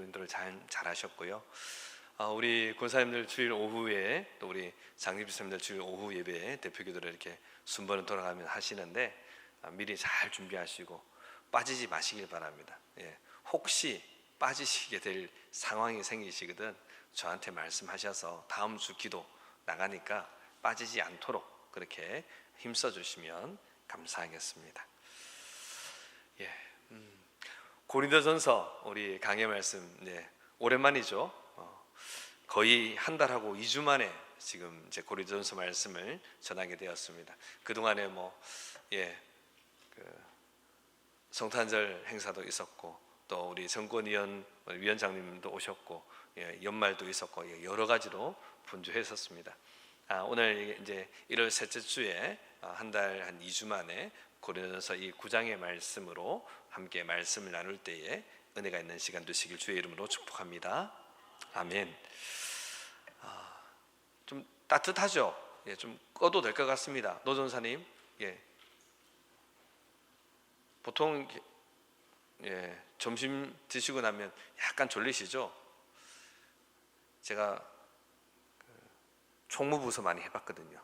인도를 잘하셨고요. 우리 권사님들 주일 오후에 또 우리 장립집사님들 주일 오후 예배에 대표기도를 이렇게 순번을 돌아가면서 하시는데 미리 잘 준비하시고 빠지지 마시길 바랍니다. 혹시 빠지시게 될 상황이 생기시거든 저한테 말씀하셔서 다음 주 기도 나가니까 빠지지 않도록 그렇게 힘써 주시면 감사하겠습니다. 고린도전서 우리 강해 말씀 오랜만이죠. 거의 한 달하고 2주 만에 지금 이제 고린도전서 말씀을 전하게 되었습니다. 그 동안에 성탄절 행사도 있었고 또 우리 정권위원 위원장님도 오셨고 연말도 있었고 여러 가지로 분주했었습니다. 오늘 이제 1월 셋째 주에 한 달 한 2주 만에 고린도전서 이 9장의 말씀으로 함께 말씀을 나눌 때에 은혜가 있는 시간 되시길 주의 이름으로 축복합니다. 아멘. 좀 따뜻하죠? 좀 꺼도 될 것 같습니다. 노 전사님, 보통 점심 드시고 나면 약간 졸리시죠? 제가 총무부서 많이 해봤거든요.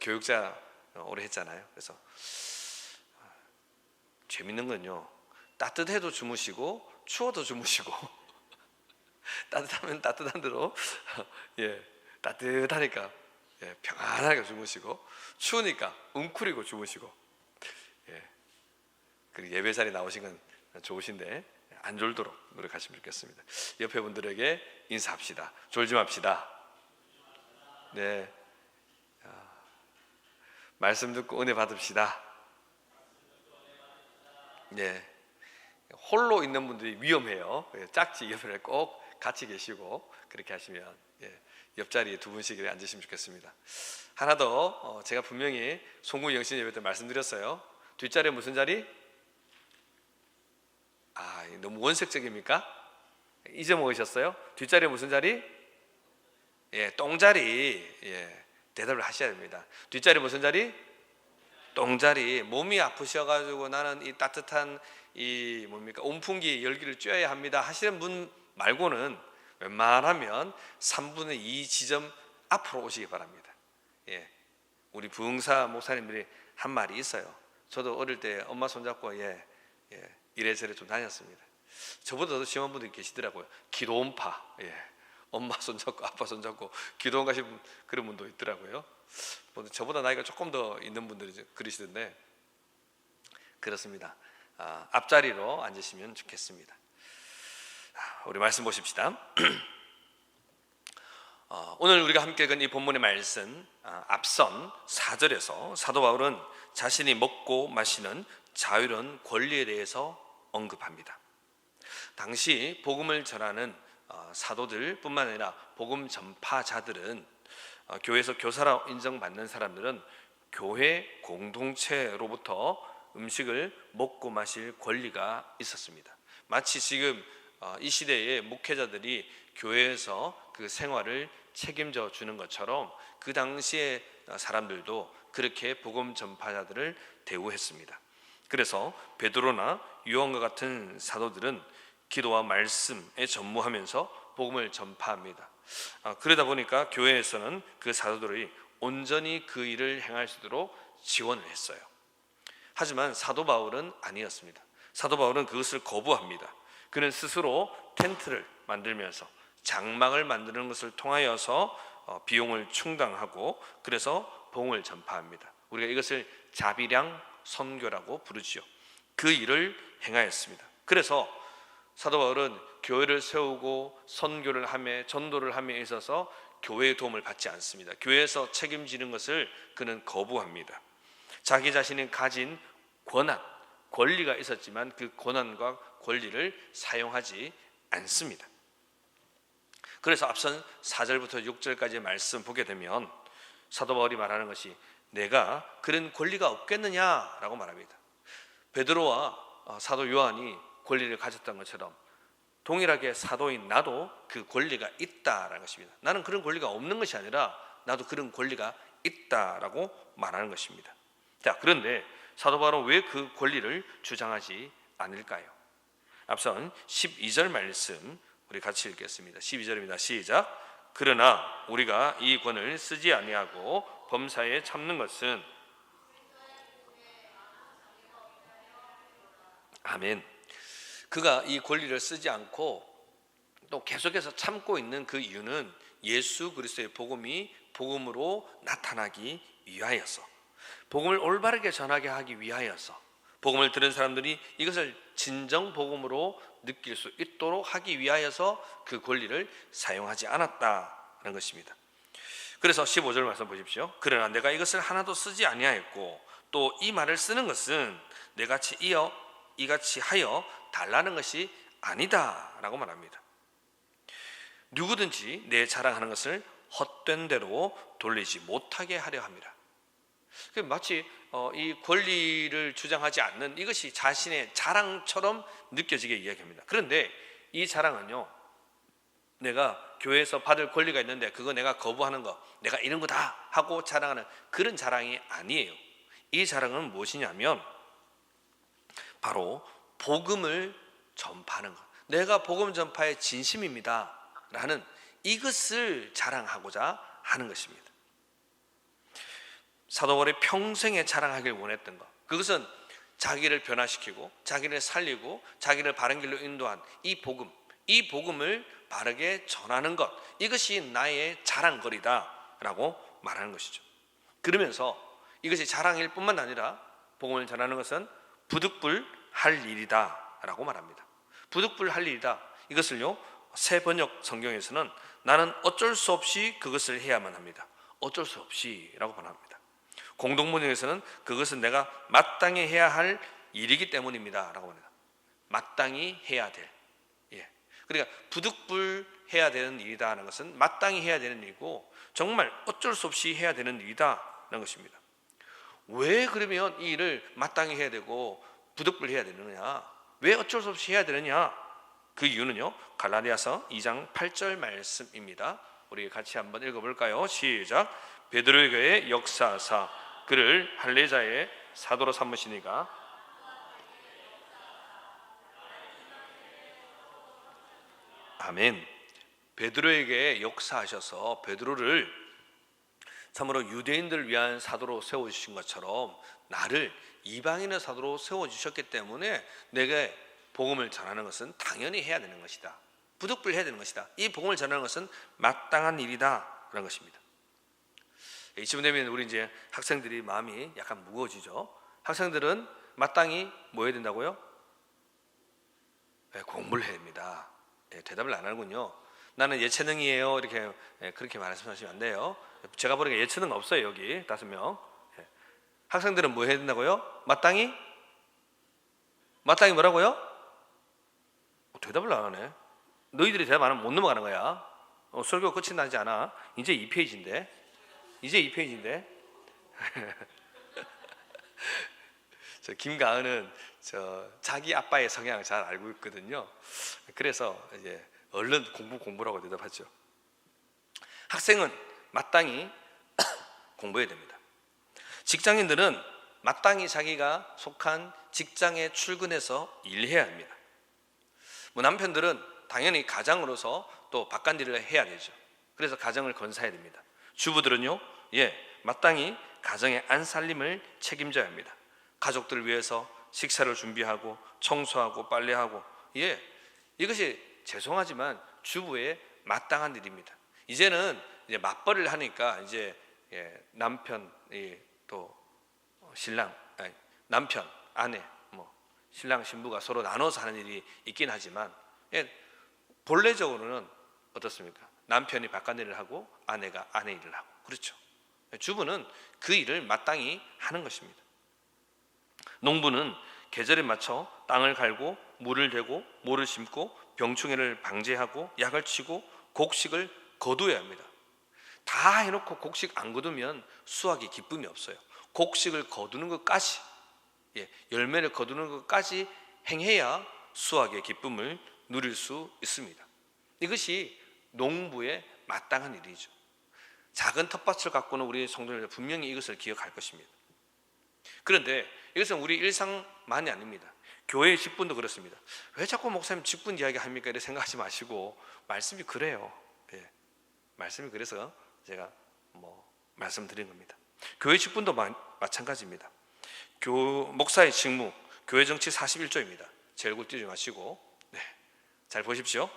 교육자 오래 했잖아요. 그래서 재밌는 건요, 따뜻해도 주무시고 추워도 주무시고 따뜻하면 따뜻한 대로 따뜻하니까 평안하게 주무시고 추우니까 웅크리고 주무시고 그리고 예배 자리 나오신 건 좋으신데 안 졸도록 노력하시면 좋겠습니다. 옆에 분들에게 인사합시다. 졸지 맙시다. 말씀 듣고 은혜 받읍시다. 홀로 있는 분들이 위험해요. 짝지 옆에 꼭 같이 계시고 그렇게 하시면 옆자리에 두 분씩 앉으시면 좋겠습니다. 하나 더 제가 분명히 송구 영신 예배 때 말씀드렸어요. 뒷자리에 무슨 자리? 너무 원색적입니까? 잊어먹으셨어요? 뒷자리에 무슨 자리? 똥자리. 대답을 하셔야 됩니다. 뒷자리 무슨 자리? 똥자리. 몸이 아프셔가지고 나는 이 따뜻한 온풍기 열기를 쬐야 합니다 하시는 분 말고는 웬만하면 3분의 2 지점 앞으로 오시기 바랍니다. 우리 부흥사 목사님들이 한 말이 있어요. 저도 어릴 때 엄마 손잡고 이래저래 좀 다녔습니다. 저보다 더 심한 분들이 계시더라고요. 기도원파. 엄마 손잡고 아빠 손잡고 기도원 가신 그런 분도 있더라고요. 저보다 나이가 조금 더 있는 분들이 그러시던데 그렇습니다. 앞자리로 앉으시면 좋겠습니다. 우리 말씀 보십시다. 오늘 우리가 함께 읽은 이 본문의 말씀 앞선 4절에서 사도 바울은 자신이 먹고 마시는 자유로운 권리에 대해서 언급합니다. 당시 복음을 전하는 사도들 뿐만 아니라 복음 전파자들은 교회에서 교사라 인정받는 사람들은 교회 공동체로부터 음식을 먹고 마실 권리가 있었습니다. 마치 지금 이 시대의 목회자들이 교회에서 그 생활을 책임져 주는 것처럼 그 당시의 사람들도 그렇게 복음 전파자들을 대우했습니다. 그래서 베드로나 요한과 같은 사도들은 기도와 말씀에 전무하면서 복음을 전파합니다. 그러다 보니까 교회에서는 그 사도들이 온전히 그 일을 행할 수 있도록 지원을 했어요. 하지만 사도 바울은 아니었습니다. 사도 바울은 그것을 거부합니다. 그는 스스로 텐트를 만들면서 장막을 만드는 것을 통하여서 비용을 충당하고 그래서 복음을 전파합니다. 우리가 이것을 자비량 선교라고 부르지요. 그 일을 행하였습니다. 그래서 사도 바울은 교회를 세우고 선교를 함에 전도를 함에 있어서 교회의 도움을 받지 않습니다. 교회에서 책임지는 것을 그는 거부합니다. 자기 자신이 가진 권리가 있었지만 그 권한과 권리를 사용하지 않습니다. 그래서 앞선 4절부터 6절까지의 말씀 보게 되면 사도 바울이 말하는 것이 내가 그런 권리가 없겠느냐라고 말합니다. 베드로와 사도 요한이 권리를 가졌던 것처럼 동일하게 사도인 나도 그 권리가 있다라는 것입니다. 나는 그런 권리가 없는 것이 아니라 나도 그런 권리가 있다라고 말하는 것입니다. 자, 그런데 사도 바울은 왜 그 권리를 주장하지 않을까요? 앞선 12절 말씀 우리 같이 읽겠습니다. 12절입니다. 시작. 그러나 우리가 이 권을 쓰지 아니하고 범사에 참는 것은 아멘. 그가 이 권리를 쓰지 않고 또 계속해서 참고 있는 그 이유는 예수 그리스도의 복음이 복음으로 나타나기 위하여서, 복음을 올바르게 전하게 하기 위하여서, 복음을 들은 사람들이 이것을 진정 복음으로 느낄 수 있도록 하기 위하여서 그 권리를 사용하지 않았다는 것입니다. 그래서 15절 말씀 보십시오. 그러나 내가 이것을 하나도 쓰지 아니하였고 또 이 말을 쓰는 것은 이같이 하여 달라는 것이 아니다 라고 말합니다. 누구든지 내 자랑하는 것을 헛된 대로 돌리지 못하게 하려 합니다. 마치 이 권리를 주장하지 않는 이것이 자신의 자랑처럼 느껴지게 이야기합니다. 그런데 이 자랑은요, 내가 교회에서 받을 권리가 있는데 그거 내가 거부하는 거, 내가 이런 거다 하고 자랑하는 그런 자랑이 아니에요. 이 자랑은 무엇이냐면 바로 복음을 전파하는 것, 내가 복음 전파에 진심입니다 라는 이것을 자랑하고자 하는 것입니다. 사도 바울이 평생에 자랑하길 원했던 것, 그것은 자기를 변화시키고 자기를 살리고 자기를 바른 길로 인도한 이 복음을 바르게 전하는 것, 이것이 나의 자랑거리다 라고 말하는 것이죠. 그러면서 이것이 자랑일 뿐만 아니라 복음을 전하는 것은 부득불할 일이다 라고 말합니다. 부득불할 일이다, 이것을요 새 번역 성경에서는 나는 어쩔 수 없이 그것을 해야만 합니다, 어쩔 수 없이 라고 말합니다. 공동번역에서는 그것은 내가 마땅히 해야 할 일이기 때문입니다 라고 말합니다. 마땅히 해야 될, 그러니까 부득불해야 되는 일이다 하는 것은 마땅히 해야 되는 일이고 정말 어쩔 수 없이 해야 되는 일이다 라는 것입니다. 왜 그러면 이 일을 마땅히 해야 되고 부득불해야 되느냐, 왜 어쩔 수 없이 해야 되느냐, 그 이유는요 갈라디아서 2장 8절 말씀입니다. 우리 같이 한번 읽어볼까요? 시작. 베드로의 교회 역사하사 그를 할례자의 사도로 삼으시니가 아멘. 베드로에게 역사하셔서 베드로를 참으로 유대인들을 위한 사도로 세워주신 것처럼 나를 이방인의 사도로 세워주셨기 때문에 내게 복음을 전하는 것은 당연히 해야 되는 것이다, 부득불해야 되는 것이다, 이 복음을 전하는 것은 마땅한 일이다 라는 것입니다. 이쯤 되면 우리 이제 학생들이 마음이 약간 무거워지죠. 학생들은 마땅히 뭐 해야 된다고요? 공부를 해야 됩니다. 대답을 안 하는군요. 나는 예체능이에요 이렇게 그렇게 말씀하시면 안 돼요. 제가 보니까 예체능 없어요. 여기 5명. 학생들은 뭐 해야 된다고요? 마땅히 뭐라고요? 대답을 안 하네. 너희들이 대답 안 하면 못 넘어가는 거야. 설교 끝이 나지 않아. 이제 2페이지인데 저 김가은은 자기 아빠의 성향을 잘 알고 있거든요. 그래서 이제 얼른 공부라고 대답하죠. 학생은 마땅히 공부해야 됩니다. 직장인들은 마땅히 자기가 속한 직장에 출근해서 일해야 합니다. 남편들은 당연히 가장으로서 또 바깥일을 해야 되죠. 그래서 가정을 건사해야 됩니다. 주부들은요, 마땅히 가정의 안살림을 책임져야 합니다. 가족들을 위해서 식사를 준비하고 청소하고 빨래하고, 이것이 죄송하지만 주부의 마땅한 일입니다. 이제는 이제 맞벌이를 하니까 이제 남편 또 신랑, 남편, 아내, 신랑 신부가 서로 나눠서 하는 일이 있긴 하지만 본래적으로는 어떻습니까? 남편이 바깥일을 하고 아내가 아내 일을 하고, 그렇죠. 주부는 그 일을 마땅히 하는 것입니다. 농부는 계절에 맞춰 땅을 갈고 물을 대고 모를 심고 병충해를 방제하고 약을 치고 곡식을 거두어야 합니다. 다 해놓고 곡식 안 거두면 수확이 기쁨이 없어요. 곡식을 거두는 것까지, 열매를 거두는 것까지 행해야 수확의 기쁨을 누릴 수 있습니다. 이것이 농부의 마땅한 일이죠. 작은 텃밭을 갖고는 우리 성도님들 분명히 이것을 기억할 것입니다. 그런데 이것은 우리 일상만이 아닙니다. 교회의 직분도 그렇습니다. 왜 자꾸 목사님 직분 이야기합니까? 이렇게 생각하지 마시고 말씀이 그래요. 예. 말씀이 그래서 제가 말씀드린 겁니다. 교회 직분도 마찬가지입니다. 목사의 직무, 교회 정치 41조입니다. 제 얼굴 띄지 마시고 잘 보십시오.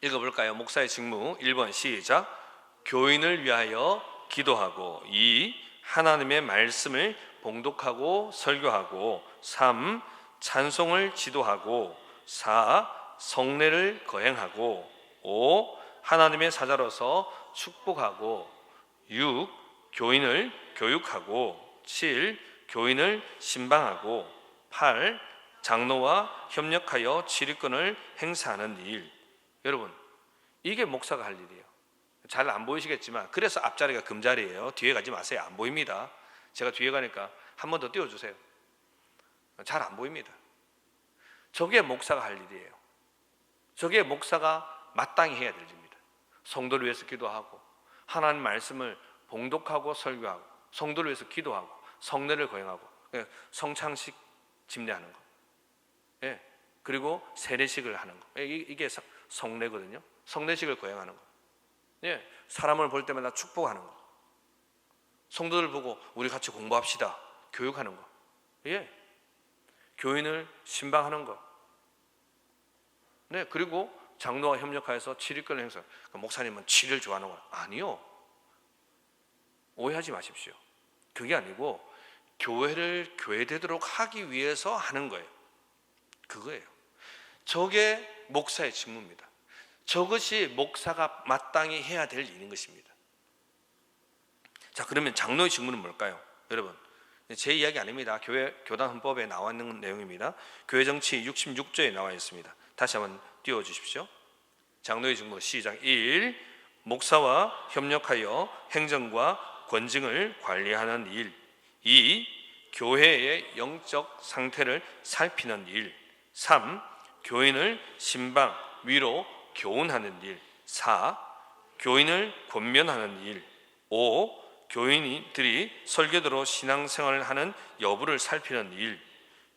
읽어볼까요? 목사의 직무 1번 시작. 교인을 위하여 기도하고 2. 하나님의 말씀을 봉독하고 설교하고 3. 찬송을 지도하고 4. 성례를 거행하고 5. 하나님의 사자로서 축복하고 6. 교인을 교육하고 7. 교인을 신방하고 8. 장로와 협력하여 지휘권을 행사하는 일. 여러분, 이게 목사가 할 일이에요. 잘 안 보이시겠지만 그래서 앞자리가 금자리예요. 뒤에 가지 마세요. 안 보입니다. 제가 뒤에 가니까 한 번 더 띄워주세요. 잘 안 보입니다. 저게 목사가 할 일이에요. 저게 목사가 마땅히 해야 될 일입니다. 성도를 위해서 기도하고 하나님 말씀을 봉독하고 설교하고 성도를 위해서 기도하고 성례를 거행하고 성창식 집례하는 거, 그리고 세례식을 하는 거, 이게 성례거든요. 성례식을 거행하는 거, 사람을 볼 때마다 축복하는 거, 성도들 보고 우리 같이 공부합시다 교육하는 거, 교인을 신방하는 거, 그리고 장로와 협력하여서 치리권을 행사. 목사님은 치를 좋아하는 거 아니요. 오해하지 마십시오. 그게 아니고 교회를 교회되도록 하기 위해서 하는 거예요. 그거예요. 저게 목사의 직무입니다. 저것이 목사가 마땅히 해야 될 일인 것입니다. 자, 그러면 장로의 직무는 뭘까요? 여러분, 제 이야기 아닙니다. 교단 헌법에 나와 있는 내용입니다. 교회 정치 66조에 나와 있습니다. 다시 한번 띄워주십시오. 장로의 직무 시작. 1. 목사와 협력하여 행정과 권징을 관리하는 일. 2. 교회의 영적 상태를 살피는 일. 3. 교인을 신방, 위로, 교훈하는 일. 4. 교인을 권면하는 일. 5. 교인들이 설교대로 신앙생활을 하는 여부를 살피는 일.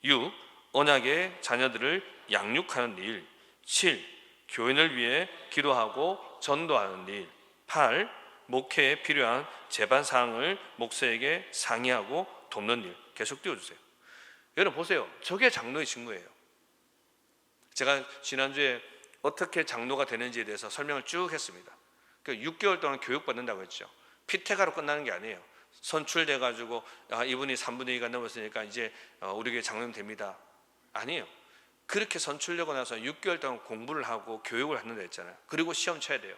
6. 언약의 자녀들을 양육하는 일. 7. 교인을 위해 기도하고 전도하는 일. 8. 목회에 필요한 제반사항을 목사에게 상의하고 돕는 일. 계속 띄워주세요. 여러분 보세요. 저게 장로의 직무예요. 제가 지난주에 어떻게 장로가 되는지에 대해서 설명을 쭉 했습니다. 6개월 동안 교육받는다고 했죠. 피테가로 끝나는 게 아니에요. 선출돼가지고 이분이 3분의 2가 넘었으니까 이제 우리 교회 장로님 됩니다. 아니에요. 그렇게 선출되고 나서 6개월 동안 공부를 하고 교육을 한다 했잖아요. 그리고 시험 쳐야 돼요.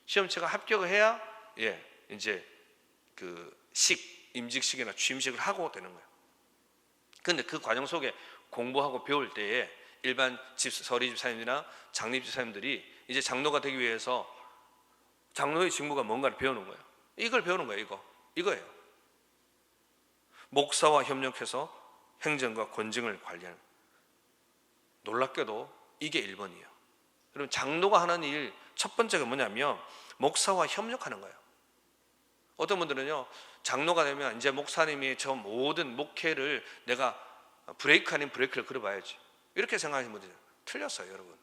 시험 쳐가 합격을 해야 이제 임직식이나 취임식을 하고 되는 거예요. 그런데 그 과정 속에 공부하고 배울 때에 일반 서리 집사님이나 장립 집사님들이 이제 장로가 되기 위해서 장로의 직무가 뭔가를 배우는 거예요. 이걸 배우는 거예요. 이거예요. 목사와 협력해서 행정과 권징을 관리하는. 놀랍게도 이게 1번이에요. 여러분, 장로가 하는 일 첫 번째가 뭐냐면 목사와 협력하는 거예요. 어떤 분들은요, 장로가 되면 이제 목사님이 저 모든 목회를 내가 브레이크 아닌 브레이크를 걸어봐야지, 이렇게 생각하시는 분들이 틀렸어요. 여러분,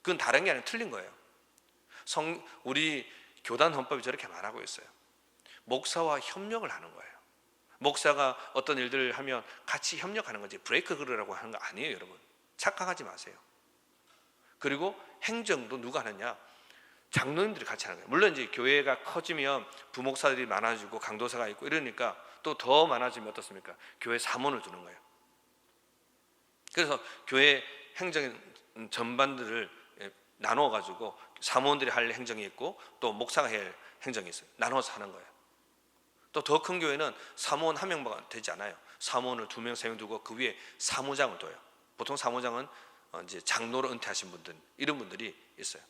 그건 다른 게 아니라 틀린 거예요. 우리 교단 헌법이 저렇게 말하고 있어요. 목사와 협력을 하는 거예요. 목사가 어떤 일들을 하면 같이 협력하는 거지 브레이크 걸으라고 하는 거 아니에요. 여러분, 착각하지 마세요. 그리고 행정도 누가 하느냐? 장로님들이 같이 하는 거예요. 물론 이제 교회가 커지면 부목사들이 많아지고 강도사가 있고 이러니까 또 더 많아지면 어떻습니까? 교회 사모를 두는 거예요. 그래서 교회 행정 전반들을 나누어 가지고 사모원들이 할 행정이 있고 또 목사가 할 행정이 있어요. 나눠서 하는 거예요. 또 더 큰 교회는 사모원 한 명만 되지 않아요. 사모원을 2명, 3명 두고 그 위에 사무장을 둬요. 보통 사무장은 이제 장로로 은퇴하신 분들, 이런 분들이 있어요.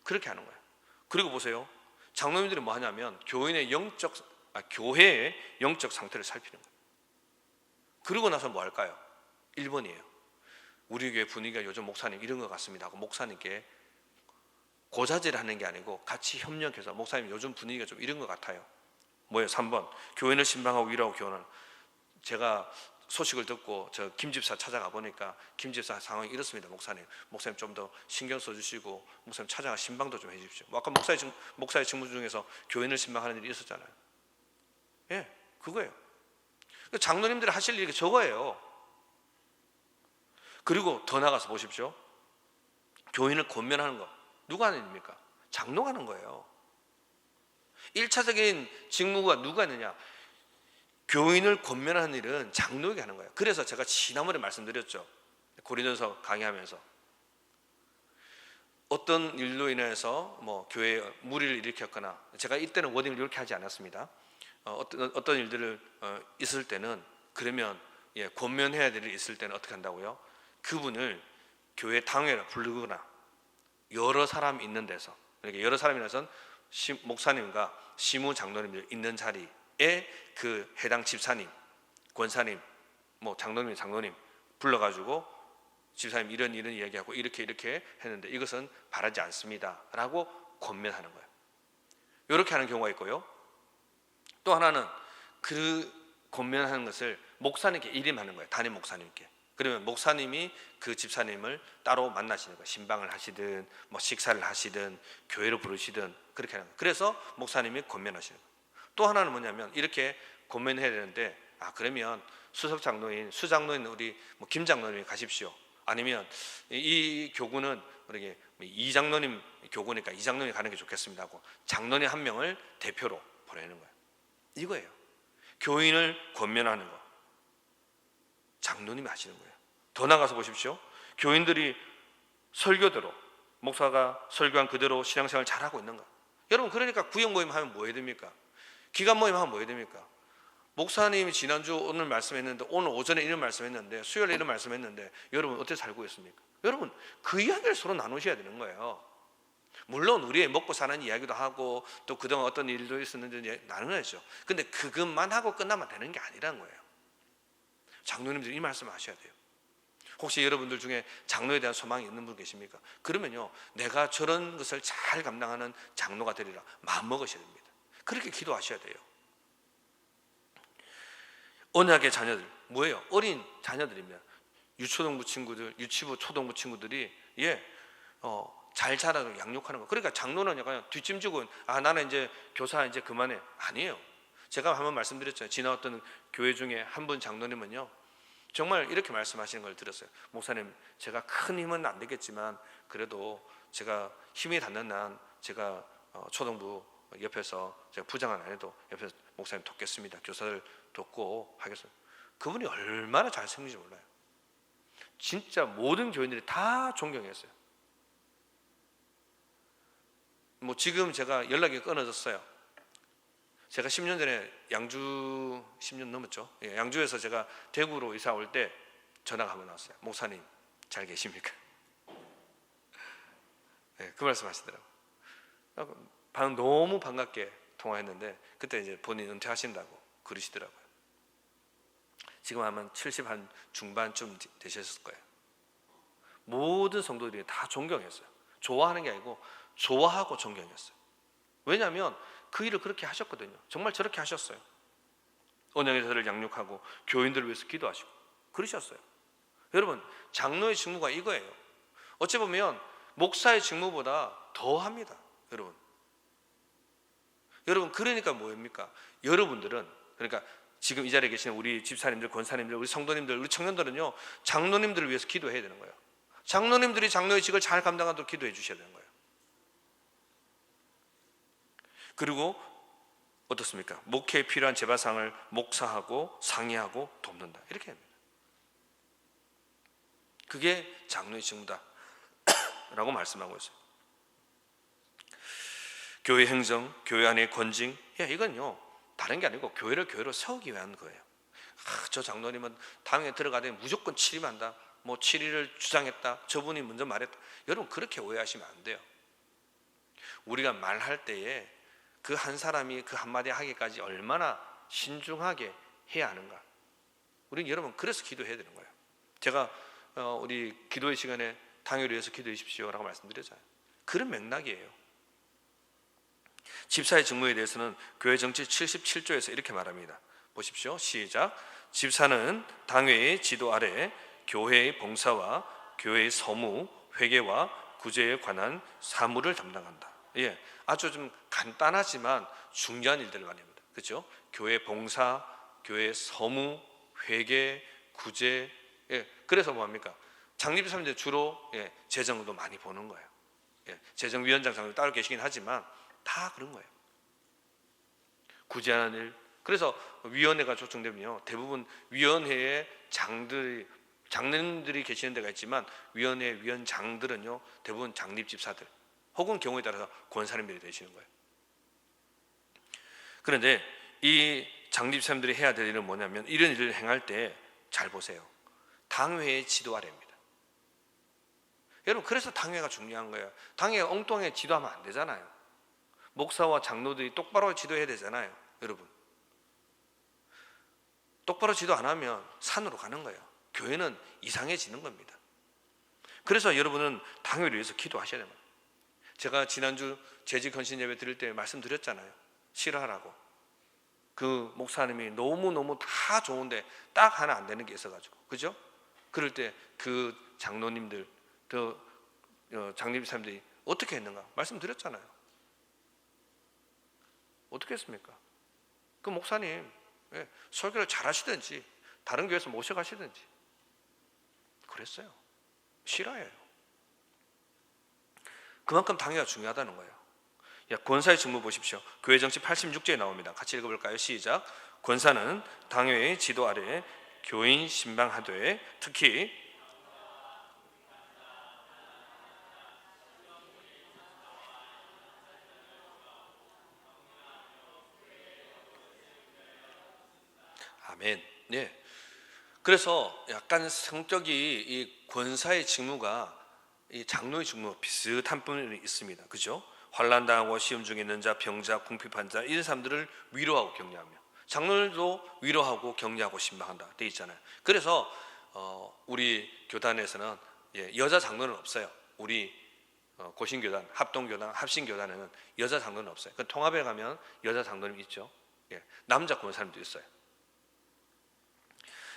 그렇게 하는 거예요. 그리고 보세요. 장로님들이 뭐 하냐면 교회의 영적 상태를 살피는 거예요. 그러고 나서 뭐 할까요? 1번이에요. 우리 교회 분위기가 요즘 목사님 이런 것 같습니다 하고 목사님께 고자질을 하는 게 아니고 같이 협력해서 목사님 요즘 분위기가 좀 이런 것 같아요. 뭐예요? 3번. 교인을 신방하고 위로하고 교훈하는. 제가 소식을 듣고 저 김 집사 찾아가 보니까 김 집사 상황이 이렇습니다. 목사님 좀 더 신경 써주시고 목사님 찾아가 신방도 좀 해주십시오. 뭐 아까 목사의 직무 중에서 교인을 신방하는 일이 있었잖아요. 예, 그거예요. 장로님들이 하실 일이 저거예요. 그리고 더 나가서 보십시오. 교인을 권면하는 거 누가 하는 일입니까? 장로가 하는 거예요. 1차적인 직무가 누가 했느냐? 교인을 권면하는 일은 장로에게 하는 거예요. 그래서 제가 지난번에 말씀드렸죠. 고린도서 강의하면서 어떤 일로 인해서 뭐 교회에 무리를 일으켰거나, 제가 이때는 워딩을 이렇게 하지 않았습니다. 어떤 일들을 있을 때는, 그러면 권면해야 될 일이 있을 때는 어떻게 한다고요? 그분을 교회 당회로 부르거나 여러 사람 있는 데서, 그러니까 여러 사람이라서는 목사님과 시무 장로님들 있는 자리에 그 해당 집사님, 권사님, 뭐 장로님 불러가지고 집사님 이런 이야기하고 이렇게 했는데 이것은 바라지 않습니다 라고 권면하는 거예요. 이렇게 하는 경우가 있고요. 또 하나는 그 권면하는 것을 목사님께 일임하는 거예요. 담임 목사님께. 그러면 목사님이 그 집사님을 따로 만나시는 거예요. 신방을 하시든 뭐 식사를 하시든 교회로 부르시든 그렇게 하는 거예요. 그래서 목사님이 권면하시는 거예요. 또 하나는 뭐냐면 이렇게 권면해야 되는데, 그러면 수장로인 우리 뭐 김 장로님이 가십시오. 아니면 이 교구는 우리 이 장로님 교구니까 이 장로님이 가는 게 좋겠습니다 하고 장로님 한 명을 대표로 보내는 거예요. 이거예요. 교인을 권면하는 거 장로님이 하시는 거예요. 더 나가서 보십시오. 교인들이 설교대로, 목사가 설교한 그대로 신앙생활 잘하고 있는가? 여러분, 그러니까 구역 모임 하면 뭐 해야 됩니까? 기간 모임 하면 뭐 해야 됩니까? 목사님이 지난주 오늘 말씀했는데, 오늘 오전에 이런 말씀했는데, 수요일에 이런 말씀했는데 여러분 어떻게 살고 있습니까? 여러분, 그 이야기를 서로 나누셔야 되는 거예요. 물론 우리의 먹고 사는 이야기도 하고 또 그동안 어떤 일도 있었는지 나눠야죠. 근데 그것만 하고 끝나면 되는 게 아니라는 거예요. 장로님들이 이 말씀을 하셔야 돼요. 혹시 여러분들 중에 장로에 대한 소망이 있는 분 계십니까? 그러면요, 내가 저런 것을 잘 감당하는 장로가 되리라 마음 먹으셔야 됩니다. 그렇게 기도하셔야 돼요. 언약의 자녀들, 뭐예요? 어린 자녀들입니다. 유초등부 친구들, 유치부 초등부 친구들이 잘 자라도록 양육하는 거. 그러니까 장로는 약간 뒷짐지고 나는 이제 교사 이제 그만해. 아니에요. 제가 한번 말씀드렸잖아요. 지나왔던 교회 중에 한 분 장로님은요, 정말 이렇게 말씀하시는 걸 들었어요. 목사님, 제가 큰 힘은 안 되겠지만 그래도 제가 힘이 닿는 한 제가 초등부 옆에서 제가 부장은 안 해도 옆에서 목사님 돕겠습니다. 교사들 돕고 하겠습니다. 그분이 얼마나 잘생긴지 몰라요. 진짜 모든 교인들이 다 존경했어요. 뭐 지금 제가 연락이 끊어졌어요. 제가 10년 전에 양주 10년 넘었죠. 양주에서 제가 대구로 이사 올 때 전화가 한번 왔어요. 목사님 잘 계십니까? 그 말씀 하시더라고요. 너무 반갑게 통화했는데 그때 이제 본인 은퇴하신다고 그러시더라고요. 지금 아마 70 한 중반쯤 되셨을 거예요. 모든 성도들이 다 존경했어요. 좋아하는 게 아니고 좋아하고 존경했어요. 왜냐하면 그 일을 그렇게 하셨거든요. 정말 저렇게 하셨어요. 언약의 자를 양육하고 교인들을 위해서 기도하시고 그러셨어요. 여러분, 장로의 직무가 이거예요. 어찌 보면 목사의 직무보다 더 합니다. 여러분, 그러니까 뭐입니까? 여러분들은, 그러니까 지금 이 자리에 계시는 우리 집사님들, 권사님들, 우리 성도님들, 우리 청년들은요, 장로님들을 위해서 기도해야 되는 거예요. 장로님들이 장로의 직을 잘 감당하도록 기도해 주셔야 되는 거예요. 그리고 어떻습니까? 목회에 필요한 제사상을 목사하고 상의하고 돕는다. 이렇게 합니다. 그게 장로의 직무다 라고 말씀하고 있어요. 교회 행정, 교회 안의 권징, 이건요 다른 게 아니고 교회로 세우기 위한 거예요. 저 장로님은 당에 들어가더니 무조건 치림한다, 뭐 치리를 주장했다, 저분이 먼저 말했다. 여러분, 그렇게 오해하시면 안 돼요. 우리가 말할 때에 그 한 사람이 그 한마디 하기까지 얼마나 신중하게 해야 하는가. 우리는 여러분 그래서 기도해야 되는 거예요. 제가 우리 기도의 시간에 당회를 위해서 기도해 주십시오 라고 말씀드렸잖아요. 그런 맥락이에요. 집사의 직무에 대해서는 교회 정치 77조에서 이렇게 말합니다. 보십시오. 시작. 집사는 당회의 지도 아래 교회의 봉사와 교회의 서무, 회계와 구제에 관한 사무를 담당한다. 예, 아주 좀 간단하지만 중요한 일들을 많이 합니다. 그렇죠? 교회 봉사, 교회 서무, 회계, 구제. 예, 그래서 뭐합니까? 장립사님들 주로 재정도 많이 보는 거예요. 재정위원장 장로 따로 계시긴 하지만 다 그런 거예요. 구제하는 일. 그래서 위원회가 초청되면요, 대부분 위원회의 장로님들이 계시는 데가 있지만 위원회 위원장들은요 대부분 장립집사들 혹은 경우에 따라서 권사님들이 되시는 거예요. 그런데 이 장립사님들이 해야 될 일은 뭐냐면, 이런 일을 행할 때 잘 보세요. 당회의 지도 아래입니다. 여러분, 그래서 당회가 중요한 거예요. 당회가 엉뚱하게 지도하면 안 되잖아요. 목사와 장로들이 똑바로 지도해야 되잖아요. 여러분, 똑바로 지도 안 하면 산으로 가는 거예요. 교회는 이상해지는 겁니다. 그래서 여러분은 당회를 위해서 기도하셔야 됩니다. 제가 지난주 재직 헌신 예배 드릴 때 말씀드렸잖아요. 싫어하라고. 그 목사님이 너무너무 다 좋은데 딱 하나 안 되는 게 있어가지고, 그죠? 그럴 때 그 장로님들, 장립사님들이 어떻게 했는가 말씀드렸잖아요. 어떻게 했습니까? 그 목사님 설교를 잘 하시든지 다른 교회에서 모셔가시든지 그랬어요. 싫어해요. 그만큼 당회가 중요하다는 거예요. 권사의 직무 보십시오. 교회 정치 86조에 나옵니다. 같이 읽어볼까요? 시작. 권사는 당회의 지도 아래 교인 신방하되 특히 아멘. 네. 그래서 약간 성격이 이 권사의 직무가 이 장로의 직무와 비슷한 부분이 있습니다. 그죠? 환난 당하고 시험 중에 있는 자, 병자, 궁핍한 자, 이런 사람들을 위로하고 격려하며, 장로들도 위로하고 격려하고 신방한다 돼 있잖아요. 그래서 우리 교단에서는 여자 장로는 없어요. 우리 고신교단, 합동교단, 합신교단에는 여자 장로는 없어요. 그 통합에 가면 여자 장로님 있죠. 남자 권사님도 있어요.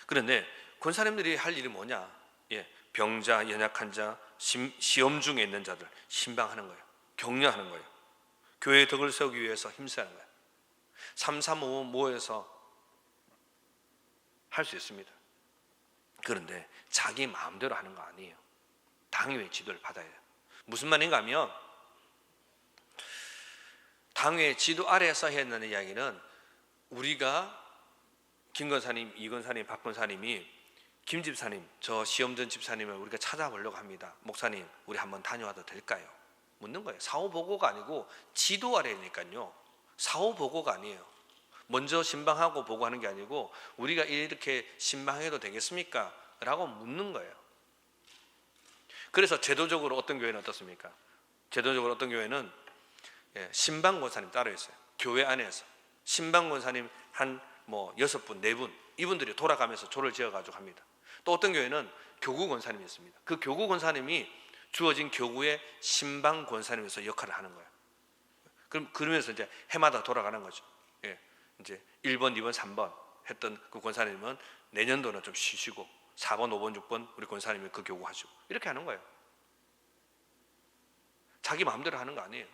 그런데 권사님들이 할 일이 뭐냐? 병자, 연약한 자, 시험 중에 있는 자들 신방하는 거예요. 격려하는 거예요. 교회의 덕을 세우기 위해서 힘쓰는 거예요. 335 모여서 할 수 있습니다. 그런데 자기 마음대로 하는 거 아니에요. 당회의 지도를 받아야 돼요. 무슨 말인가 하면, 당회 지도 아래에서 해야 한다는 이야기는, 우리가 김 권사님, 이 권사님, 박 권사님이 김 집사님, 저 시험전 집사님을 우리가 찾아보려고 합니다. 목사님, 우리 한번 다녀와도 될까요? 묻는 거예요. 사후보고가 아니고 지도 아래니까요. 사후보고가 아니에요. 먼저 신방하고 보고하는 게 아니고, 우리가 이렇게 신방해도 되겠습니까? 라고 묻는 거예요. 그래서 제도적으로 어떤 교회는 어떻습니까? 제도적으로 어떤 교회는 신방 권사님 따로 있어요. 교회 안에서 신방 권사님 한 6분, 4분, 이분들이 돌아가면서 조를 지어가지고 합니다. 또 어떤 교회는 교구 권사님이 있습니다. 그 교구 권사님이 주어진 교구의 신방 권사님에서 역할을 하는 거예요. 그러면서 이제 해마다 돌아가는 거죠. 이제 1번, 2번, 3번 했던 그 권사님은 내년도는 좀 쉬시고 4번, 5번, 6번 우리 권사님이 그 교구 하시고, 이렇게 하는 거예요. 자기 마음대로 하는 거 아니에요.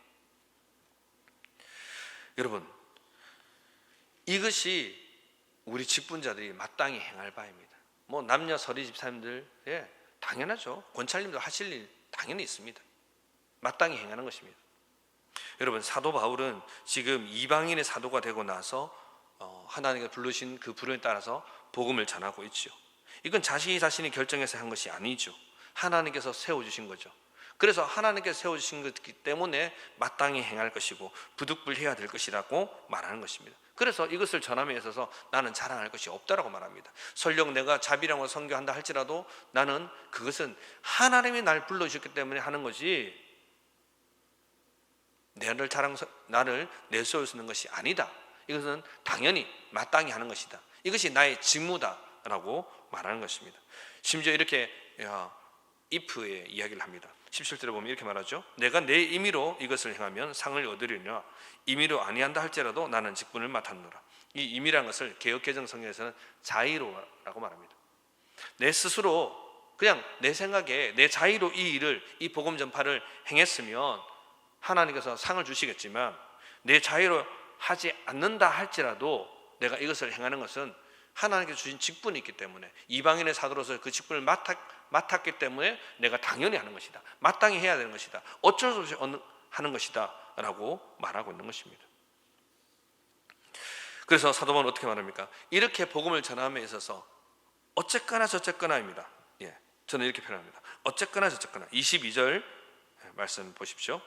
여러분, 이것이 우리 직분자들이 마땅히 행할 바입니다. 남녀 서리 집사님들 당연하죠. 권찰님도 하실 일 당연히 있습니다. 마땅히 행하는 것입니다. 여러분, 사도 바울은 지금 이방인의 사도가 되고 나서 하나님께서 부르신 그 부름에 따라서 복음을 전하고 있죠. 이건 자신이 결정해서 한 것이 아니죠. 하나님께서 세워주신 거죠. 그래서 하나님께서 세워주신 것이기 때문에 마땅히 행할 것이고 부득불해야 될 것이라고 말하는 것입니다. 그래서 이것을 전함에 있어서 나는 자랑할 것이 없다라고 말합니다. 설령 내가 자비랑으로 선교한다 할지라도 나는 그것은 하나님이 날 불러주셨기 때문에 하는 것이 나를 내세우는 것이 아니다. 이것은 당연히 마땅히 하는 것이다. 이것이 나의 직무다라고 말하는 것입니다. 심지어 이렇게 if의 이야기를 합니다. 17절에 보면 이렇게 말하죠. 내가 내 임의로 이것을 행하면 상을 얻으리냐, 임의로 아니한다 할지라도 나는 직분을 맡았노라. 이 임이라는 것을 개역개정 성경에서는 자의로라고 말합니다. 내 스스로 그냥 내 생각에 내 자의로 이 일을, 이 복음 전파를 행했으면 하나님께서 상을 주시겠지만, 내 자의로 하지 않는다 할지라도 내가 이것을 행하는 것은 하나님께서 주신 직분이 있기 때문에, 이방인의 사도로서 그 직분을 맡았기 때문에 내가 당연히 하는 것이다, 마땅히 해야 되는 것이다, 어쩔 수 없이 하는 것이다 라고 말하고 있는 것입니다. 그래서 사도 바울은 어떻게 말합니까? 이렇게 복음을 전함에 있어서 어쨌거나 저쨌거나입니다. 저는 이렇게 표현합니다. 어쨌거나 저쨌거나. 22절 말씀 보십시오.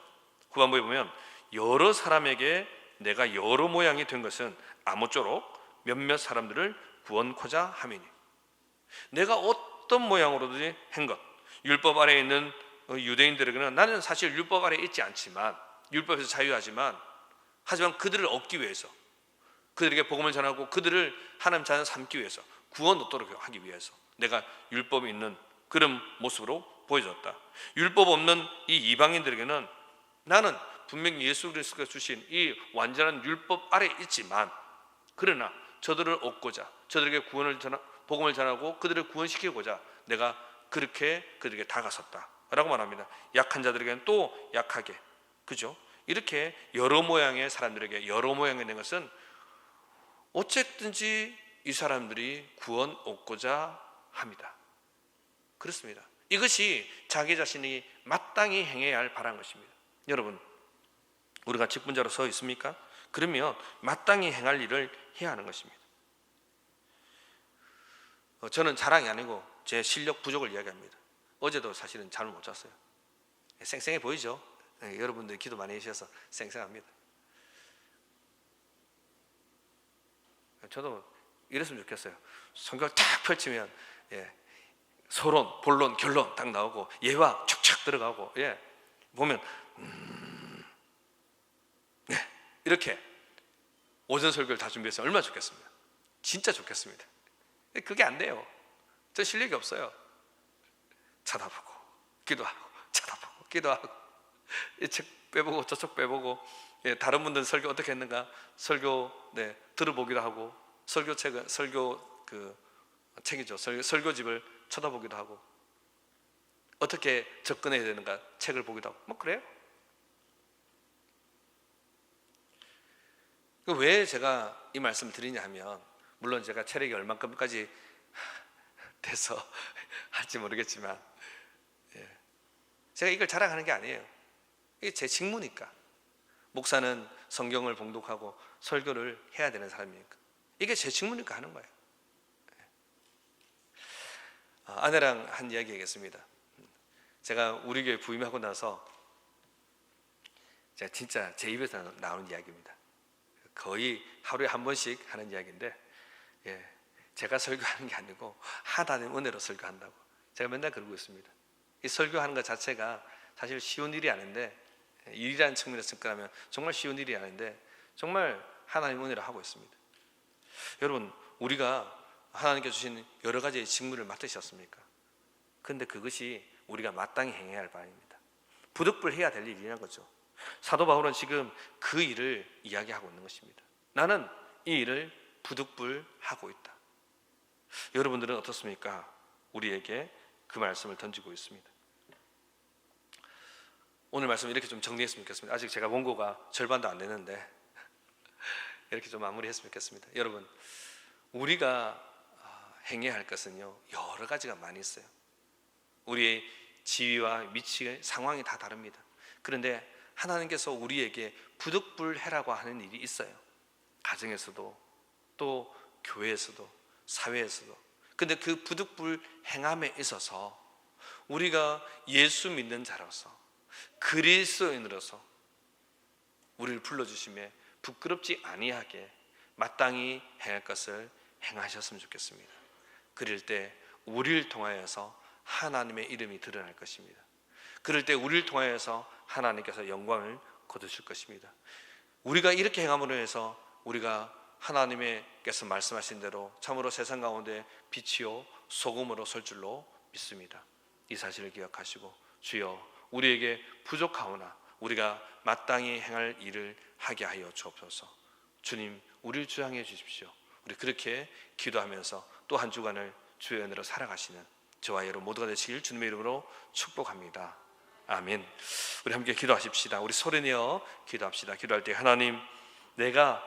후반부에 보면 여러 사람에게 내가 여러 모양이 된 것은 아무쪼록 몇몇 사람들을 구원코자 함이니. 내가 어떤 모양으로든지 한 것, 율법 아래에 있는 유대인들에게는 나는 사실 율법 아래에 있지 않지만, 율법에서 자유하지만, 하지만 그들을 얻기 위해서, 그들에게 복음을 전하고 그들을 하나님 자녀 삼기 위해서, 구원 얻도록 하기 위해서 내가 율법이 있는 그런 모습으로 보여줬다. 율법 없는 이 이방인들에게는 나는 분명히 예수 그리스도가 주신 이 완전한 율법 아래에 있지만, 그러나 저들을 얻고자, 저들에게 복음을 전하고 그들을 구원시키고자 내가 그렇게 그들에게 다가섰다 라고 말합니다. 약한 자들에게는 또 약하게, 그죠? 이렇게 여러 모양의 사람들에게 여러 모양이 된 것은 어쨌든지 이 사람들이 구원 얻고자 합니다. 그렇습니다. 이것이 자기 자신이 마땅히 행해야 할 바라는 것입니다. 여러분, 우리가 직분자로 서 있습니까? 그러면 마땅히 행할 일을 해야 하는 것입니다. 저는 자랑이 아니고 제 실력 부족을 이야기합니다. 어제도 사실은 잠을 못 잤어요. 쌩쌩해 보이죠? 여러분들이 기도 많이 해주셔서 쌩쌩합니다. 저도 이랬으면 좋겠어요. 성경을 탁 펼치면 서론, 본론, 결론 딱 나오고 예화 축착 들어가고 보면 이렇게 오전 설교를 다 준비했으면 얼마나 좋겠습니다. 진짜 좋겠습니다. 그게 안 돼요. 저 실력이 없어요. 쳐다보고 기도하고 쳐다보고 기도하고 이 책 빼보고 저쪽 빼보고 다른 분들은 설교 어떻게 했는가 설교 들어보기도 하고 설교책은 설교 책이죠. 설교집을 쳐다보기도 하고 어떻게 접근해야 되는가 책을 보기도 하고 뭐 그래요. 왜 제가 이 말씀을 드리냐 하면, 물론 제가 체력이 얼만큼까지 돼서 할지 모르겠지만 제가 이걸 자랑하는 게 아니에요. 이게 제 직무니까. 목사는 성경을 봉독하고 설교를 해야 되는 사람이니까, 이게 제 직무니까 하는 거예요. 아내랑 한 이야기 하겠습니다. 제가 우리 교회 부임하고 나서 제가 진짜 제 입에서 나오는 이야기입니다. 거의 하루에 한 번씩 하는 이야기인데 제가 설교하는 게 아니고 하나님 은혜로 설교한다고 제가 맨날 그러고 있습니다. 이 설교하는 것 자체가 사실 쉬운 일이 아닌데, 일이라는 측면에서 접근하면 정말 쉬운 일이 아닌데 정말 하나님 은혜로 하고 있습니다. 여러분, 우리가 하나님께 주신 여러 가지의 직무를 맡으셨습니까? 그런데 그것이 우리가 마땅히 행해야 할 바입니다. 부득불해야 될 일이라는 거죠. 사도 바울은 지금 그 일을 이야기하고 있는 것입니다. 나는 이 일을 부득불하고 있다. 여러분들은 어떻습니까? 우리에게 그 말씀을 던지고 있습니다. 오늘 말씀 이렇게 좀 정리했으면 좋겠습니다. 아직 제가 원고가 절반도 안 되는데 이렇게 좀 마무리했으면 좋겠습니다. 여러분, 우리가 행해야 할 것은요 여러 가지가 많이 있어요. 우리의 지위와 위치, 상황이 다 다릅니다. 그런데 하나님께서 우리에게 부득불해라고 하는 일이 있어요. 가정에서도 또 교회에서도 사회에서도. 근데 그 부득불 행함에 있어서 우리가 예수 믿는 자로서 그리스도인으로서 우리를 불러주심에 부끄럽지 아니하게 마땅히 행할 것을 행하셨으면 좋겠습니다. 그럴 때 우리를 통하여서 하나님의 이름이 드러날 것입니다. 그럴 때 우리를 통하여서 하나님께서 영광을 거두실 것입니다. 우리가 이렇게 행함으로 해서 우리가 하나님께서 말씀하신 대로 참으로 세상 가운데 빛이요 소금으로 설 줄로 믿습니다. 이 사실을 기억하시고 주여 우리에게 부족하오나 우리가 마땅히 행할 일을 하게 하여 주옵소서. 주님 우리를 주장해 주십시오. 우리 그렇게 기도하면서 또 한 주간을 주의 은혜로 살아가시는 저와 여러분 모두가 되시길 주님의 이름으로 축복합니다. 아멘. 우리 함께 기도하십시다. 우리 소리 내어 기도합시다. 기도할 때 하나님, 내가